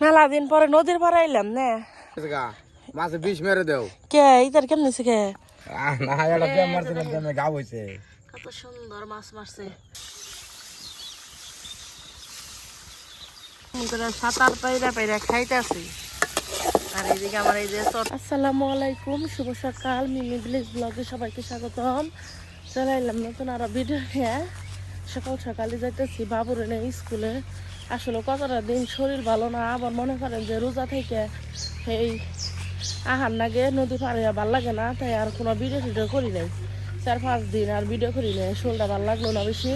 মেলা দিন পরে নদীর পাড়ে আইলাম না মাছে বিষ মেরে দেও কে ইতার কেমন নিছে কে না এটা প্রেম মারছিলাম প্রেমে গাও হইছে কত সুন্দর মাছ মারছে সাঁতার পাইরা পাইরা খাইতেছি আর এইদিকে আমার এই যে আসসালামু আলাইকুম শুভ সকাল মিমি ভিলেজ ব্লগে সবাইকে স্বাগতম চলে এলাম নতুন আরো ভিডিও নিয়ে সকাল সকালে যাইতেছি বাবুর এনে স্কুলে আসলে কতটা দিন শরীর ভালো না আবার মনে করেন যে রোজা থেকে এই আহার নাগে নদী পাড়ে ভাল লাগে না তাই আর কোনো ভিডিও টিডিও করি নাই 4-5 দিন আর ভিডিও করি নাই শরীরটা ভালো লাগলো না বেশি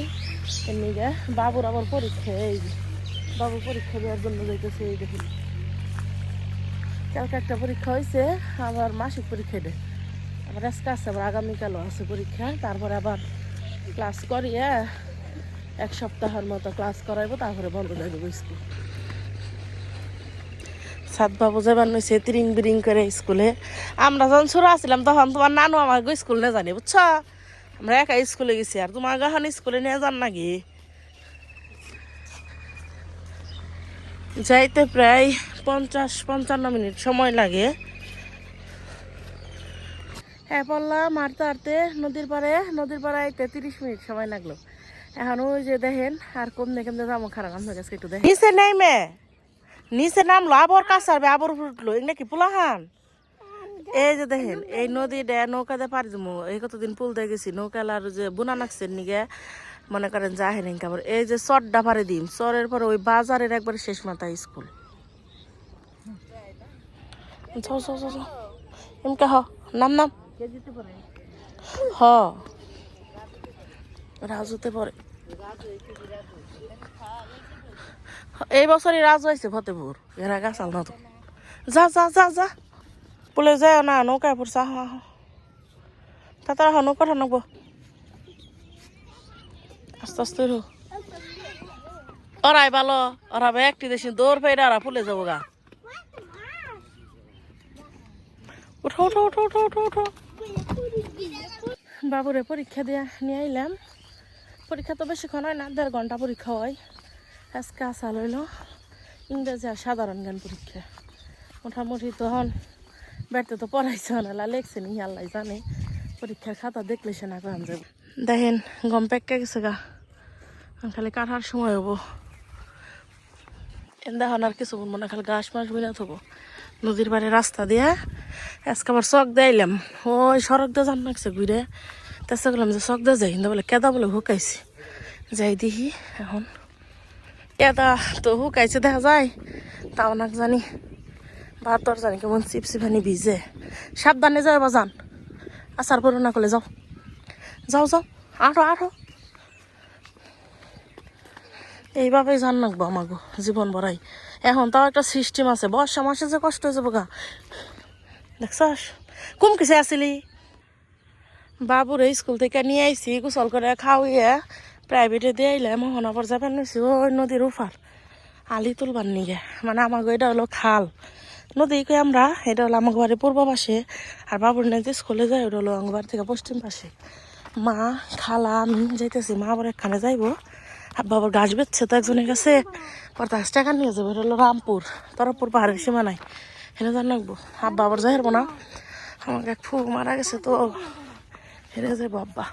এমনি গে বাবুর আবার পরীক্ষা এই বাবু পরীক্ষা দেওয়ার জন্য যাইতেছে এই দেখুন কালকে একটা পরীক্ষা হয়েছে আবার মাসিক পরীক্ষা দেয় আবার আজকে আছে আবার আগামীকালও আছে পরীক্ষা তারপরে আবার ক্লাস করিয়ে এক সপ্তাহের মতো ক্লাস করাইবো তারপরে বন্ধ দিয়ে দেবো স্কুল সাত বাবু যাবার নইছে তিরিং বিরিং করে স্কুলে আমরা যখন ছোট আসছিলাম তখন তোমার নানু আমাকে স্কুল নিয়ে জানি বুঝছো আমরা একা স্কুলে গেছি আর তোমার এখন স্কুলে নিয়ে যান নাকি যাইতে প্রায় 50-55 মিনিট সময় লাগে হ্যাঁ বললাম হাঁটতে হাঁটতে নদীর পাড়ে আইতে 30 মিনিট সময় লাগলো এখন ওই যে দেখেন আর কমনে যাবো খারাপ আমার কাছে একটু দেখেন নিচে নেমে নিচে নামলো আবার কাছাড়বে আবার উঠলো এগুলো কি পোলাহান এই যে দেখেন এই নদী নৌকা দিয়ে পারি যাবো এই কতদিন পুল দিয়ে গেছি নৌকা আর যে বুনা নাকছেন নিগে মনে করেন যাহেন আবার এই যে চরটা পারে দিন চরের পরে ওই বাজারের একবার শেষ মাথা স্কুল এমকা হ নাম নাম হ রাজুতে পরে এই বছরই রাজু হয়েছে ফতেপুর এরা গাছাল না তো যা যা যা যা বলে যায় না নৌকায় পড়ছে আহ আহ তাড়াতাড়ি আহ নৌকা ঠানবো আস্তে আস্তে ওরাই ভালো ওরা একটি দেশে দৌড় পেয়ে ওরা ফুলে যাবো গা উঠো উঠো উঠো উঠো উঠো উঠো বাবুরে পরীক্ষা দিয়ে নিয়ে আইলাম পরীক্ষা তো বেশিক্ষণ হয় না 1.5 ঘন্টা পরীক্ষা হয় আজকে আসা লইল ইংরেজি আর সাধারণ জ্ঞান পরীক্ষা মোটামুটি তখন বেড়তে তো পড়াইছে না লেখছে নি আল্লাহ জানে পরীক্ষার খাতা দেখলে সে না করান যাবে দেখেন গম পেকে গেছে গা খালি কাটার সময় হবো দেখুন আর কিছু বলবো না খালি ঘাস মাস বিনা থবো নদীর বাড়ি রাস্তা দিয়ে আজকে আবার চক দিলাম ওই সড়ক দিয়ে জান লাগছে ঘুরে চেষ্টা করলাম যে চক দিয়ে যাই কিন্তু বলে কেদা বলে হুকাইছে যাই দেখি এখন কেদা তো হুকাইছে দেখা যায় তাও না জানি ভাতর জানি কেমন চিপসি ভানি ভিজে সাবধানে যাও বাজান আচার পড়ো না করলে যাও যাও যাও আঠো আঠো এইভাবেই জান রাখবো আমাকে জীবন ভরাই এখন তাও একটা সিস্টেম আছে বর্ষা মাসে যে কষ্ট হয়ে যাবো গা দেখছস কুম কিসে আসিলি বাবুর স্কুল থেকে নিয়ে আইসি গোসল করে খাওয়াইয়া প্রাইভেটে দিয়ে আইলাম এখন আবার যাবেন নিছি ওই নদীর উফার আলি তুলবার নিগে মানে আমাকে এটা হলো খাল নদী কই আমরা এটা হলো আমাকে বাড়ির পূর্ব পাশে আর বাবুর নিয়ে যে স্কুলে যায় ওটা হলো আমার বাড়ি থেকে পশ্চিম পাশে মা খালা আমি যাইতেছি মা আবার একখানে যাইবো আর বাবার গাছ বেচছে তো একজনের কাছে 50 টাকা নিয়ে যাবো এটা হলো রামপুর তরফপুর পাহাড়ের সীমানায় হেনে জান রাখবো আব্বা আবার যাই হারবো না আমাকে এক ফুক মারা গেছে তো হেরে যাবো আব্বা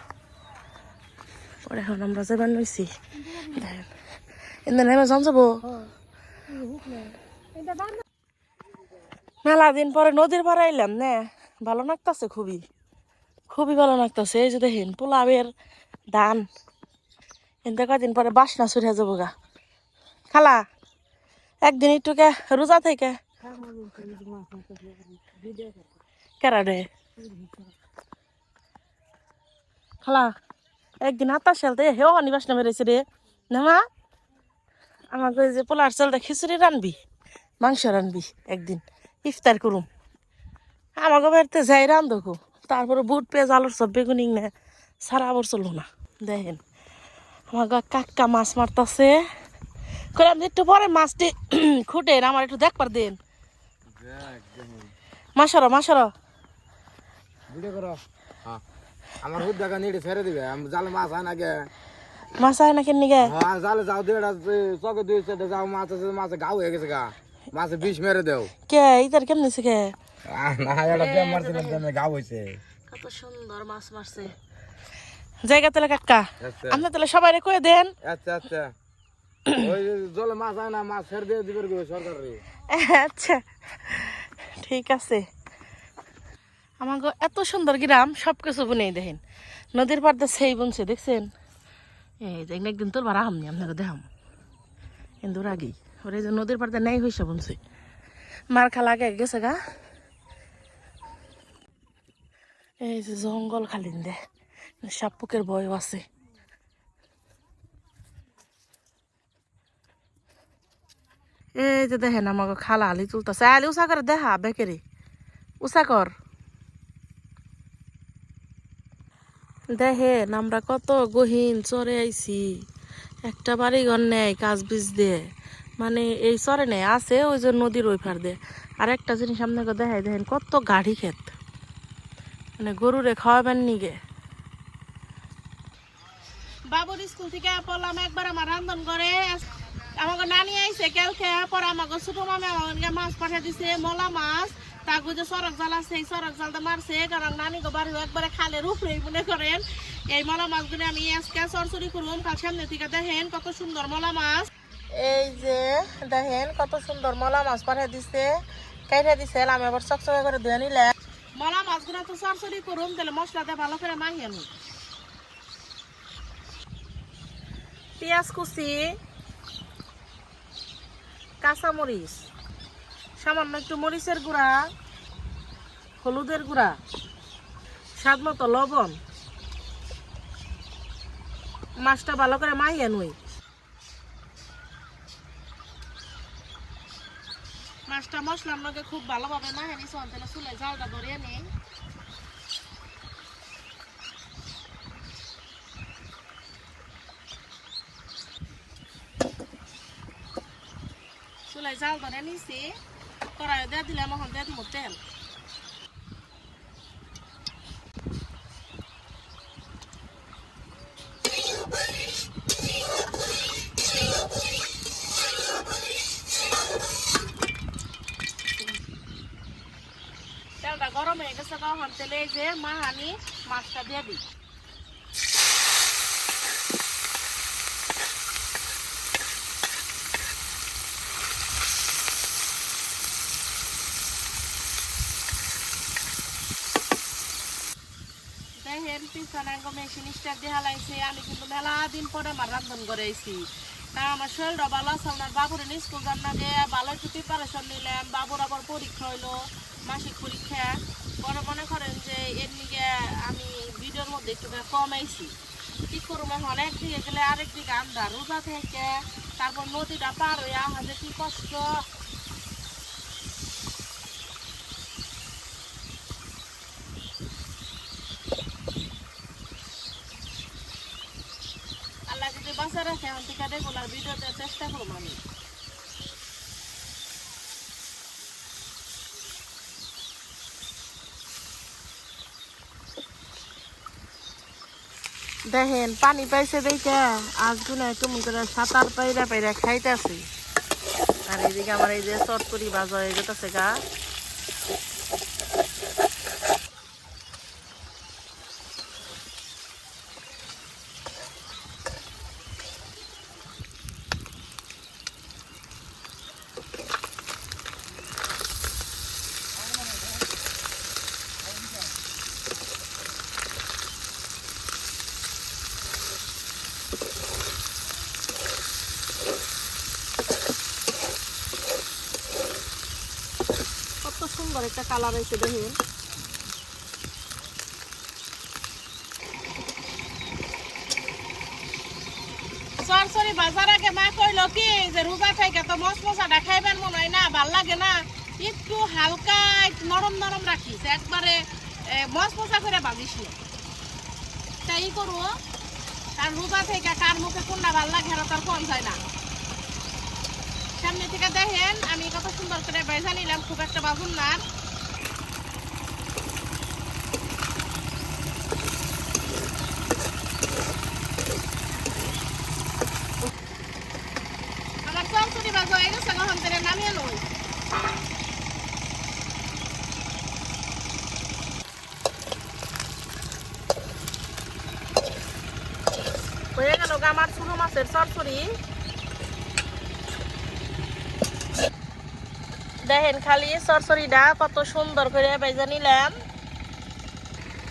পরে এখন আমরা যাবার নইছি দেখেন এনে নেমে যান যাবো মেলা দিন পরে নদীর পাড়ে আইলাম না ভালো লাগতেছে খুবই খুবই ভালো লাগতেছে এই যে দেখেন পোলাবের ধান এতে কদিন পরে বাসনা ছুটে যাবো গা খালা একদিন একটুকে রোজা থেকে কেরাডে খালা একদিন হাতার সালতে হেও হানি বাসনা বেড়েছে রে না মা আমাকে ওই যে পোলার চালটা খিচুড়ি রানবি মাংস রানবি একদিন ইফতার করুম আমাকে বাড়িতে যাই রান্ধকো তারপরে বুট পেঁয়াজ আলুর সব বেগুনি না সারা আবার চলবো না দেখেন আমাকে কাকা মাছ মারতেছে কইলাম একটু পরে মাছটি খুঁটেন আমার একটু দেখবার দেন মাসারো মাসারো ভিডিও করো হ্যাঁ আমার হুদ দেখা নিয়ে ছেড়ে দিবে জালে মাছ হয় না গে মাছ হয় না কেন গে হ্যাঁ জালে যাও দিয়ে চকে দিয়ে যাও মাছ আছে মাছে গাও হয়ে গেছে গা মাছে বিষ মেরে দেও কে ইতার কেমন নিছে কে না এটা ব্যায়াম মারছে না ব্যায়ামে গাও হইছে কত সুন্দর মাছ মারছে জায়গা তাহলে কাকা আচ্ছা আপনি তাহলে সবাই কয়ে দেন আচ্ছা আচ্ছা ওই যে জলে মাছ আয় না মাছ ছেড়ে দিয়ে দিবে সরকার রে আচ্ছা ঠিক আছে আমাকে এত সুন্দর গ্রাম সব কিছু বুনেই দেখেন নদীর পাড়তে সেই বুনছে দেখছেন এই যে একদিন তোর বার আহামনি আপনাকে দেখাম কিন্তু আগেই ওর এই যে নদীর পাড়তে নেই হয়েছে বুনছে মার খালা আগে গেছে গা এই যে জঙ্গল খালিন দে সাপ পোকের ভয়ও আছে এই যে দেখেন আমাকে খালা আলি তুলতেছে আলি উষা করে দেখা বেকেরি উষা কর দেখেন আমরা কত গহীন চরে আইছি একটা বাড়ি ঘর নেই কাজ বীজ দিয়ে মানে এই চরে নেই আছে ওই যে নদীর ওই ফার দিয়ে আর একটা জিনিস আপনাকে দেখাই দেখেন কত গাড়ি ক্ষেত মানে গরুরে খাওয়াবেন নিগে বাবুর স্কুল থেকে পড়লাম একবার আমার রান্ধন করে আমাকে নানি আইছে কালকে পরে আমাকে ছোট মামা আমাকে মাছ পাঠিয়ে দিছে মলা মাছ তাকে যে সড়ক জাল আছে এই সড়ক জালটা মারছে কারণ নানি গো বাড়ি একবারে খালের উপরেই মনে করেন এই মলা মাছগুলো আমি আজকে চরচরি করলাম কাল সামনে থেকে দেখেন কত সুন্দর মলা মাছ এই যে দেখেন কত সুন্দর মলা মাছ পাঠিয়ে দিছে কেটে দিছে আমি আবার চকচকে করে ধুয়ে নিলে মলা মাছগুলো তো চরচরি করুম তাহলে মশলা দিয়ে ভালো করে মাখিয়ে নি পেঁয়াজ কুচি কাঁচামরিচ সামান্য একটু মরিচের গুঁড়া হলুদের গুঁড়া স্বাদ মতো লবণ মাছটা ভালো করে মাখিয়ে নই মাছটা মশলার লগে খুব ভালোভাবে মাখিয়ে নিস তাহলে চুলে জালটা ধরিয়ে নিই চুলাই জাল ধরে নিছি কড়াই দিয়ে দিলাম এখন দিয়ে দিব তেল তেলটা গরম হয়ে গেছে তখন তেলে যে মাহানি মাছটা দিয়ে দিই দেখেন পিছনে মেশিন স্টার্ট দিয়ে হালাইছে আমি কিন্তু মেলা দিন পরে আমার রান্ধন করে আইছি না আমার শরীরটা ভালো আছে আপনার বাবুর স্কুল যান না যে ভালো একটু প্রিপারেশন নিলাম বাবুর আবার পরীক্ষা হইলো মাসিক পরীক্ষা পরে মনে করেন যে এর নিকে আমি ভিডিওর মধ্যে একটু কম আইছি কি করবো এখন একদিকে গেলে আরেকদিকে আন্ধার রোজা থেকে তারপর নদীটা পার হয়ে আমাদের কি কষ্ট আল্লাহ যদি বাঁচা রাখে এখন থেকে রেগুলার ভিডিও দেওয়ার চেষ্টা করবো আমি দেখেন পানি পাইছে দেখে আজগুলো কেমন করে সাঁতার পাইরা পাইরা খাইতেছে আর এইদিকে আমার এই যে চটকরি বাজা হয়ে যেতেছে গা কত সুন্দর একটা কালার হয়েছে দেখেন সরসরি বাজার আগে মা কইলো কি যে রোজা থেকে তো মশমশাটা খাইবেন মনে হয় না ভাল লাগে না একটু হালকা একটু নরম নরম রাখিস একবারে মশমশা করে বাজিস না তাই করবো কারণ রোজা থেকে কার মুখে কোনটা ভাল লাগে না তার কোন যায় না সামনে থেকে দেখেন আমি কত সুন্দর করে বেজা নিলাম খুব একটা বাজুন না আমার চরচরি বাজা হয়ে গেছে এখন নামিয়ে নই হয়ে গেল আমার ছোটো মাছের চরচড়ি। দেখেন খালি চরচড়িটা কত সুন্দর করে ভেজে নিলাম।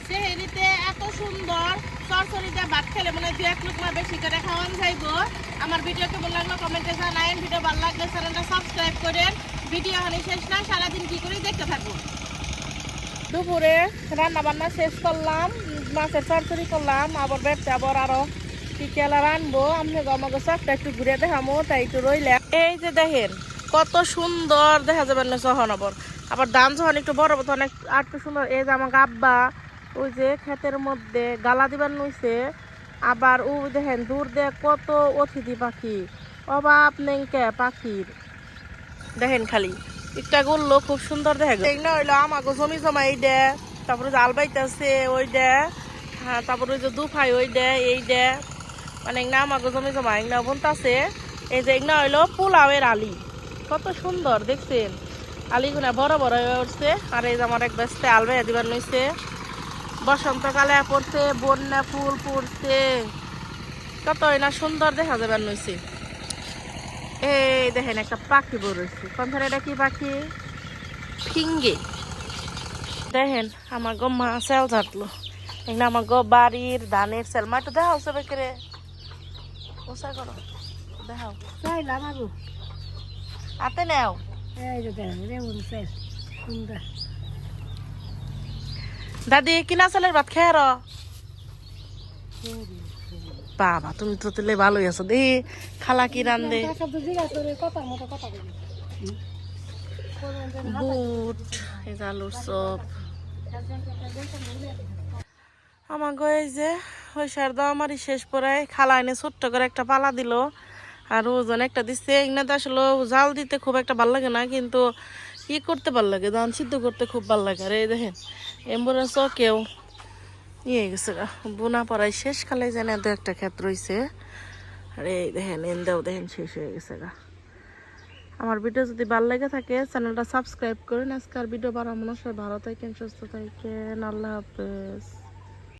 সেহেরিতে এত সুন্দর চরচড়িতে ভাত খেলে মানে 2-1 লুকমা বেশি করে খাওয়ান যাইবো। আমার ভিডিও কেমন লাগলো কমেন্টে জানাইন। ভিডিও ভালো লাগলে চ্যানেলটা সাবস্ক্রাইব করেন। ভিডিও হানি শেষ না, সারাদিন কি করে দেখতে থাকবো। দুপুরে রান্না বান্না শেষ করলাম, মাছের চরচড়ি করলাম, আবার বেড়তে আবার আরো কি কেলা রানবো। আমি আমাকে চকটা একটু ঘুরে দেখামো, তাই একটু রইলাম। এই যে দেখেন কত সুন্দর দেখা যাবে না যখন আবার ধান যখন একটু বড় তখন আর একটু সুন্দর। এই যে আমাকে আব্বা ওই যে ক্ষেতের মধ্যে গালা দিবার নইছে। আবার ও দেখেন দূর দিয়ে কত অতিথি পাখি, অভাব নেই কে পাখির। দেখেন খালি একটা গুলো খুব সুন্দর দেখা গেল না হইলো আমাকে জমি জমা এই দে, তারপরে জাল বাইতেছে ওই দে, হ্যাঁ তারপরে ওই যে দুফাই ওই দে এই দে, মানে না আমাকে জমি জমা না বলতেছে। এই যে না হইলো পোলাওয়ের আলি, কত সুন্দর দেখছেন আলিগুনা বড় বড় হয়ে উঠছে। আর এই যে আমার এক ব্যস্ত আলবাইয়া দিবার নইছে। বসন্তকালে পড়ছে, বন্যা ফুল পড়ছে, কতই না সুন্দর দেখা যাবার নইছে। এই দেখেন একটা পাখি বেরোইছে, কোনখানে এটা কি পাখি? ফিঙ্গে। দেখেন আমার গো মা সেল ঝাটলো, এখানে আমার গো বাড়ির ধানের সেল। মা একটু দেখাও সবে করে ওসা করো, দেখাও হাতে নেও। দাদি কিনা চালের ভাত খেয়ে র। বাবা তুমি তো তেলে ভালোই আছো। দেখি খালা কি রান্ধে। বুট, এই যে আলুর চপ। আমার গো এই যে ওই সার দাও আমারই শেষ পড়ায় খালা এনে ছোট্ট করে একটা পালা দিল, আর ওজন একটা দিচ্ছে। এগুলো আসলে জাল দিতে খুব একটা ভালো লাগে না, কিন্তু ই করতে ভালো লাগে, ধান সিদ্ধ করতে খুব ভালো লাগে। আর এই দেখেন এম্বুলেন্স চকেও ইয়ে গেছে গা, বোনা পড়াই শেষ। খালে যেন দু একটা ক্ষেত রয়েছে। আর এই দেখেন এনদেও দেখেন শেষ হয়ে গেছে গা। আমার ভিডিও যদি ভালো লেগে থাকে চ্যানেলটা সাবস্ক্রাইব করেন। আজকাল ভিডিও বানাবো না, সবাই ভালো থাকেন, সুস্থ থাকেন, আল্লাহ হাফেজ।